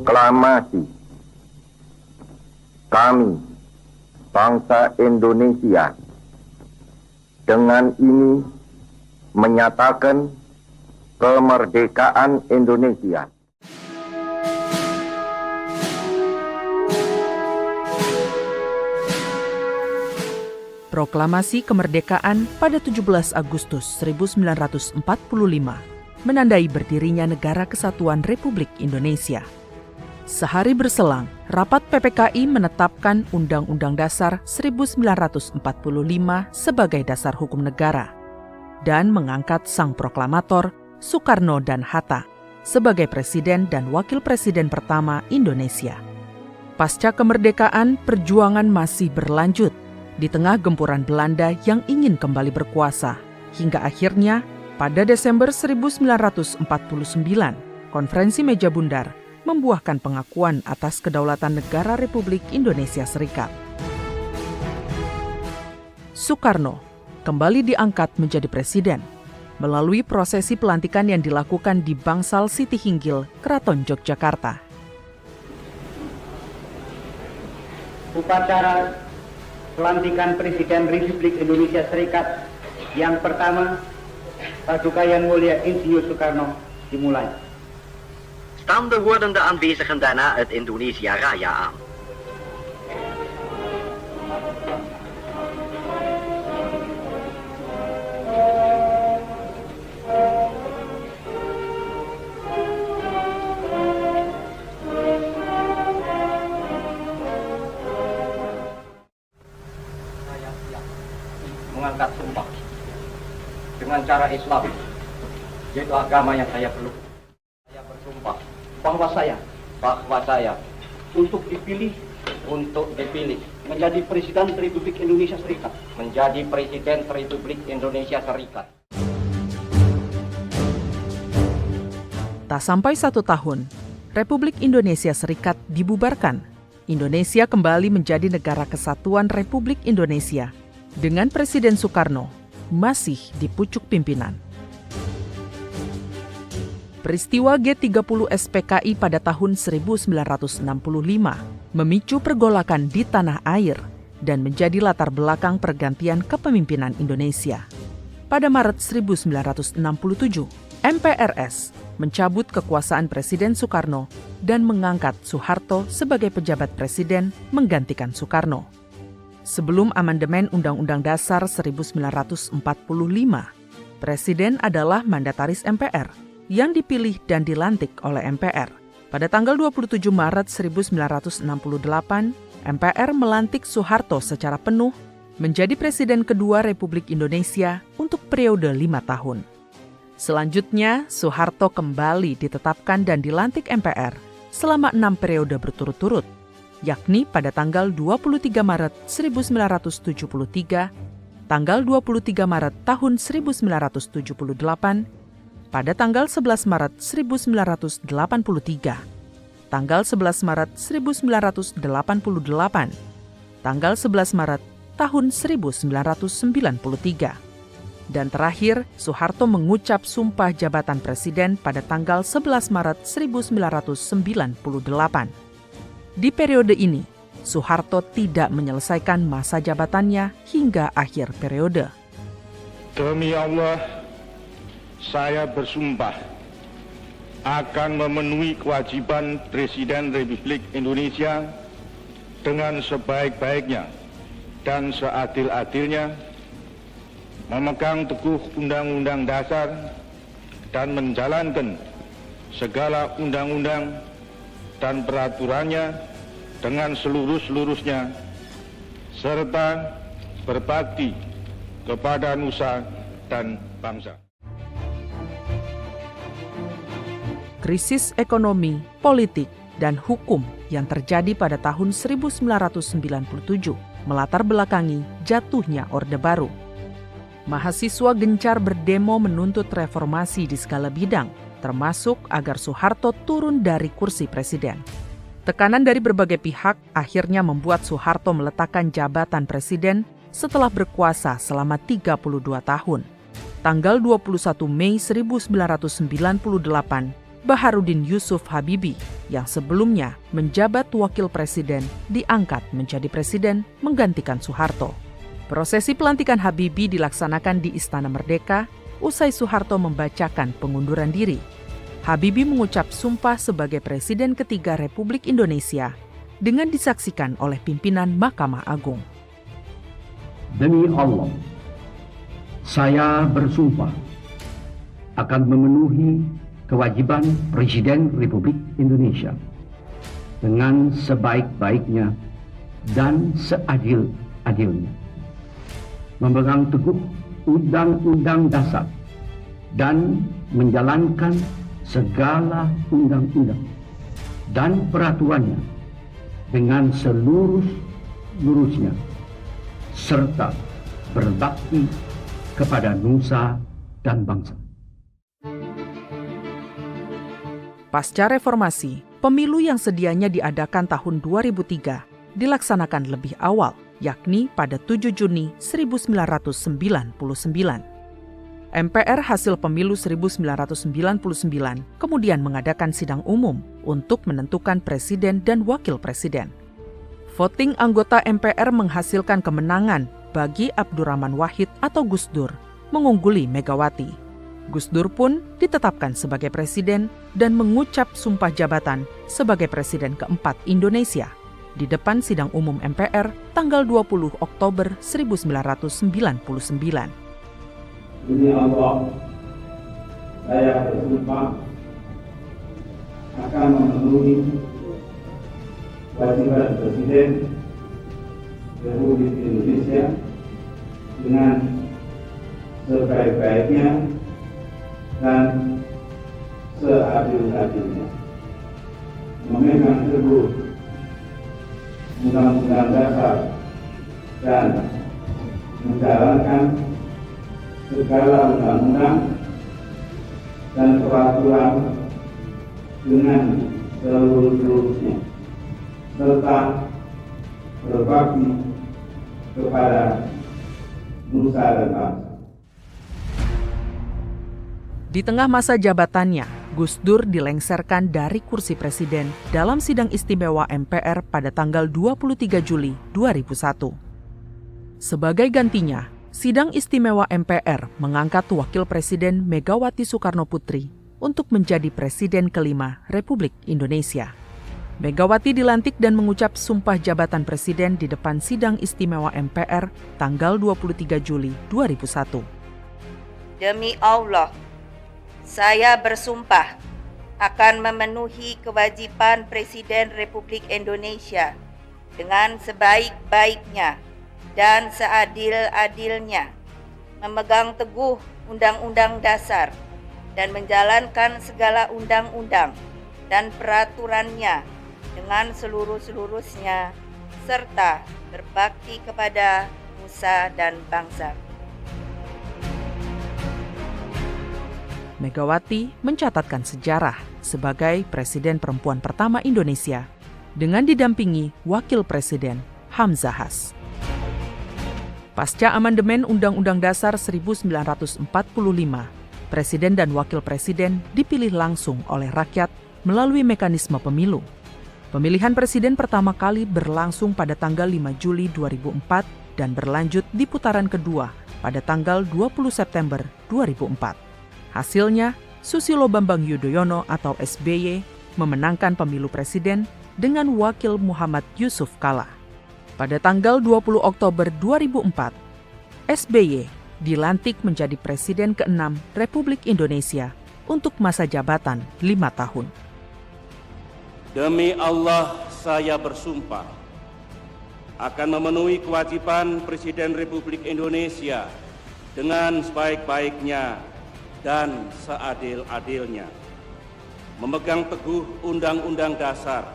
Proklamasi kami, bangsa Indonesia, dengan ini menyatakan kemerdekaan Indonesia. Proklamasi kemerdekaan pada 17 Agustus 1945 menandai berdirinya Negara Kesatuan Republik Indonesia. Sehari berselang, rapat PPKI menetapkan Undang-Undang Dasar 1945 sebagai dasar hukum negara dan mengangkat sang proklamator Soekarno dan Hatta sebagai presiden dan wakil presiden pertama Indonesia. Pasca kemerdekaan, perjuangan masih berlanjut di tengah gempuran Belanda yang ingin kembali berkuasa, hingga akhirnya pada Desember 1949, Konferensi Meja Bundar membuahkan pengakuan atas kedaulatan Negara Republik Indonesia Serikat. Soekarno kembali diangkat menjadi presiden melalui prosesi pelantikan yang dilakukan di Bangsal Siti Hinggil, Keraton Yogyakarta. Upacara pelantikan Presiden Republik Indonesia Serikat yang pertama, Paduka Yang Mulia Insinyur Soekarno, dimulai. Staan de wordende aanwezigen daarna het Indonesia Raya aan. Mengangkat sumpah dengan cara Islam, yaitu agama yang saya peluk. Saya bersumpah bahwa saya untuk dipilih menjadi Presiden Republik Indonesia Serikat, Tak sampai 1 tahun, Republik Indonesia Serikat dibubarkan. Indonesia kembali menjadi Negara Kesatuan Republik Indonesia dengan Presiden Soekarno masih di pucuk pimpinan. Peristiwa G30 SPKI pada tahun 1965 memicu pergolakan di tanah air dan menjadi latar belakang pergantian kepemimpinan Indonesia. Pada Maret 1967, MPRS mencabut kekuasaan Presiden Soekarno dan mengangkat Soeharto sebagai pejabat presiden menggantikan Soekarno. Sebelum amandemen Undang-Undang Dasar 1945, Presiden adalah mandataris MPR yang dipilih dan dilantik oleh MPR. Pada tanggal 27 Maret 1968, MPR melantik Soeharto secara penuh menjadi Presiden kedua Republik Indonesia untuk periode 5 tahun. Selanjutnya, Soeharto kembali ditetapkan dan dilantik MPR selama 6 periode berturut-turut, yakni pada tanggal 23 Maret 1973, tanggal 23 Maret tahun 1978, pada tanggal 11 Maret 1983, tanggal 11 Maret 1988, tanggal 11 Maret tahun 1993. Dan terakhir, Soeharto mengucap sumpah jabatan presiden pada tanggal 11 Maret 1998. Di periode ini, Soeharto tidak menyelesaikan masa jabatannya hingga akhir periode. Demi Allah, saya bersumpah akan memenuhi kewajiban Presiden Republik Indonesia dengan sebaik-baiknya dan seadil-adilnya, memegang teguh Undang-Undang Dasar dan menjalankan segala undang-undang dan peraturannya dengan seluruh-seluruhnya, serta berbakti kepada nusa dan bangsa. Krisis ekonomi, politik, dan hukum yang terjadi pada tahun 1997 melatar belakangi jatuhnya Orde Baru. Mahasiswa gencar berdemo menuntut reformasi di segala bidang, termasuk agar Soeharto turun dari kursi presiden. Tekanan dari berbagai pihak akhirnya membuat Soeharto meletakkan jabatan presiden setelah berkuasa selama 32 tahun. Tanggal 21 Mei 1998, Baharudin Yusuf Habibie yang sebelumnya menjabat wakil presiden diangkat menjadi presiden menggantikan Soeharto. Prosesi pelantikan Habibie dilaksanakan di Istana Merdeka usai Soeharto membacakan pengunduran diri. Habibie mengucap sumpah sebagai Presiden ketiga Republik Indonesia dengan disaksikan oleh pimpinan Mahkamah Agung. Demi Allah, saya bersumpah akan memenuhi kewajiban Presiden Republik Indonesia dengan sebaik-baiknya dan seadil-adilnya, memegang teguh Undang-Undang Dasar dan menjalankan segala undang-undang dan peraturannya dengan seluruh-luruhnya, serta berbakti kepada nusa dan bangsa. Pasca reformasi, pemilu yang sedianya diadakan tahun 2003 dilaksanakan lebih awal, yakni pada 7 Juni 1999. MPR hasil pemilu 1999 kemudian mengadakan sidang umum untuk menentukan presiden dan wakil presiden. Voting anggota MPR menghasilkan kemenangan bagi Abdurrahman Wahid atau Gus Dur, mengungguli Megawati. Gus Dur pun ditetapkan sebagai presiden dan mengucap sumpah jabatan sebagai presiden keempat Indonesia di depan sidang umum MPR tanggal 20 Oktober 1999. Demi Allah, saya bersumpah akan memenuhi kewajiban Presiden Republik Indonesia dengan sebaik-baiknya dan seadil-adilnya, memegang teguh Undang-Undang Dasar dan menjalankan segala undang-undang dan peraturan dengan seluruh-luruhnya, serta berbakti kepada nusa dan bangsa. Di tengah masa jabatannya, Gus Dur dilengsarkan dari kursi presiden dalam sidang istimewa MPR pada tanggal 23 Juli 2001. Sebagai gantinya, sidang istimewa MPR mengangkat wakil presiden Megawati Soekarnoputri untuk menjadi presiden kelima Republik Indonesia. Megawati dilantik dan mengucap sumpah jabatan presiden di depan sidang istimewa MPR tanggal 23 Juli 2001. Demi Allah, saya bersumpah akan memenuhi kewajiban Presiden Republik Indonesia dengan sebaik-baiknya dan seadil-adilnya, memegang teguh Undang-Undang Dasar dan menjalankan segala undang-undang dan peraturannya dengan seluruh-luruhnya, serta berbakti kepada nusa dan bangsa. Megawati mencatatkan sejarah sebagai presiden perempuan pertama Indonesia dengan didampingi Wakil Presiden Hamzahas. Pasca amandemen Undang-Undang Dasar 1945, Presiden dan Wakil Presiden dipilih langsung oleh rakyat melalui mekanisme pemilu. Pemilihan presiden pertama kali berlangsung pada tanggal 5 Juli 2004 dan berlanjut di putaran kedua pada tanggal 20 September 2004. Hasilnya, Susilo Bambang Yudhoyono atau SBY memenangkan pemilu presiden dengan wakil Muhammad Yusuf Kalla. Pada tanggal 20 Oktober 2004, SBY dilantik menjadi Presiden ke-6 Republik Indonesia untuk masa jabatan 5 tahun. Demi Allah, saya bersumpah akan memenuhi kewajiban Presiden Republik Indonesia dengan sebaik-baiknya dan seadil-adilnya, memegang teguh Undang-Undang Dasar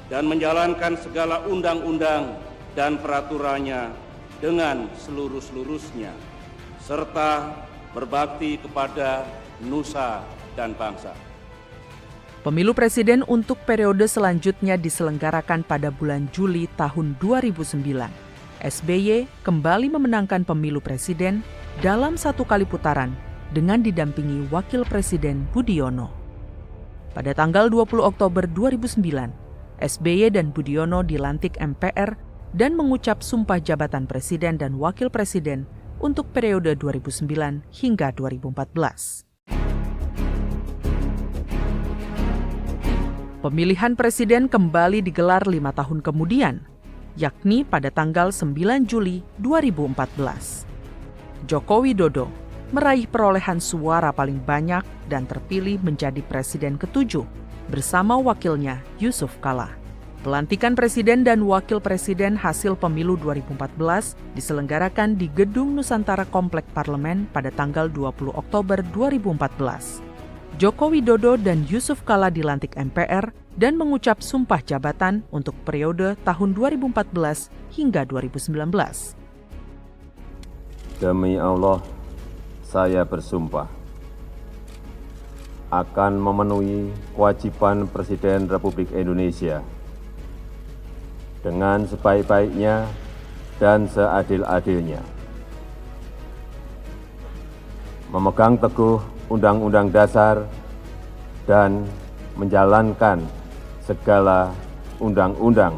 dan menjalankan segala undang-undang dan peraturannya dengan seluruh-luruhnya, serta berbakti kepada nusa dan bangsa. Pemilu presiden untuk periode selanjutnya diselenggarakan pada bulan Juli tahun 2009. SBY kembali memenangkan pemilu presiden dalam 1 kali putaran dengan didampingi Wakil Presiden Budiono. Pada tanggal 20 Oktober 2009, SBY dan Budiono dilantik MPR dan mengucap sumpah jabatan Presiden dan Wakil Presiden untuk periode 2009 hingga 2014. Pemilihan presiden kembali digelar 5 tahun kemudian, yakni pada tanggal 9 Juli 2014. Joko Widodo meraih perolehan suara paling banyak dan terpilih menjadi presiden ke-7 bersama wakilnya Yusuf Kala. Pelantikan presiden dan wakil presiden hasil pemilu 2014 diselenggarakan di Gedung Nusantara Komplek Parlemen pada tanggal 20 Oktober 2014. Joko Widodo dan Yusuf Kala dilantik MPR dan mengucap sumpah jabatan untuk periode tahun 2014 hingga 2019. Demi Allah, saya bersumpah akan memenuhi kewajiban Presiden Republik Indonesia dengan sebaik-baiknya dan seadil-adilnya, memegang teguh Undang-Undang Dasar dan menjalankan segala undang-undang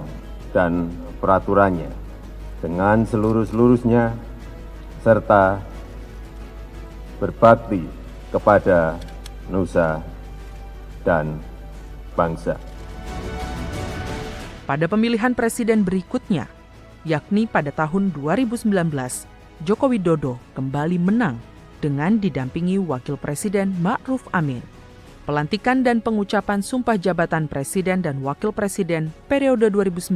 dan peraturannya dengan seluruh-seluruhnya, serta berbakti kepada nusa dan bangsa. Pada pemilihan presiden berikutnya, yakni pada tahun 2019, Joko Widodo kembali menang dengan didampingi Wakil Presiden Ma'ruf Amin. Pelantikan dan pengucapan sumpah jabatan Presiden dan Wakil Presiden periode 2019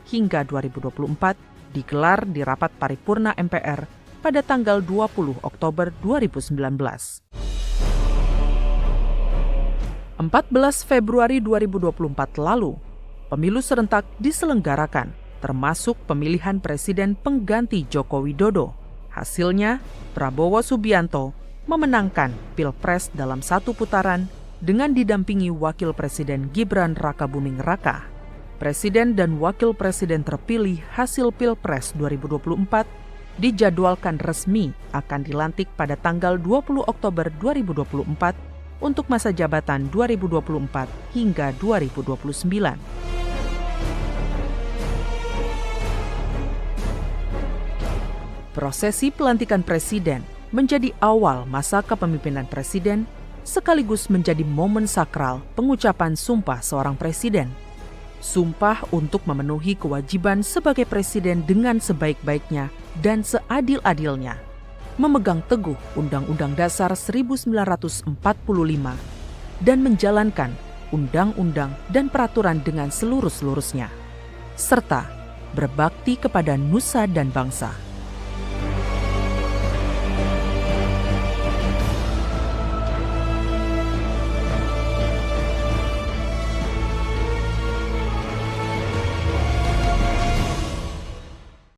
hingga 2024 digelar di rapat paripurna MPR pada tanggal 20 Oktober 2019. 14 Februari 2024 lalu, pemilu serentak diselenggarakan, termasuk pemilihan presiden pengganti Joko Widodo. Hasilnya, Prabowo Subianto memenangkan Pilpres dalam satu putaran dengan didampingi Wakil Presiden Gibran Rakabuming Raka. Presiden dan Wakil Presiden terpilih hasil Pilpres 2024 dijadwalkan resmi akan dilantik pada tanggal 20 Oktober 2024 untuk masa jabatan 2024 hingga 2029. Prosesi pelantikan presiden menjadi awal masa kepemimpinan presiden sekaligus menjadi momen sakral pengucapan sumpah seorang presiden. Sumpah untuk memenuhi kewajiban sebagai presiden dengan sebaik-baiknya dan seadil-adilnya, memegang teguh Undang-Undang Dasar 1945 dan menjalankan undang-undang dan peraturan dengan seluruh-seluruhnya, serta berbakti kepada nusa dan bangsa.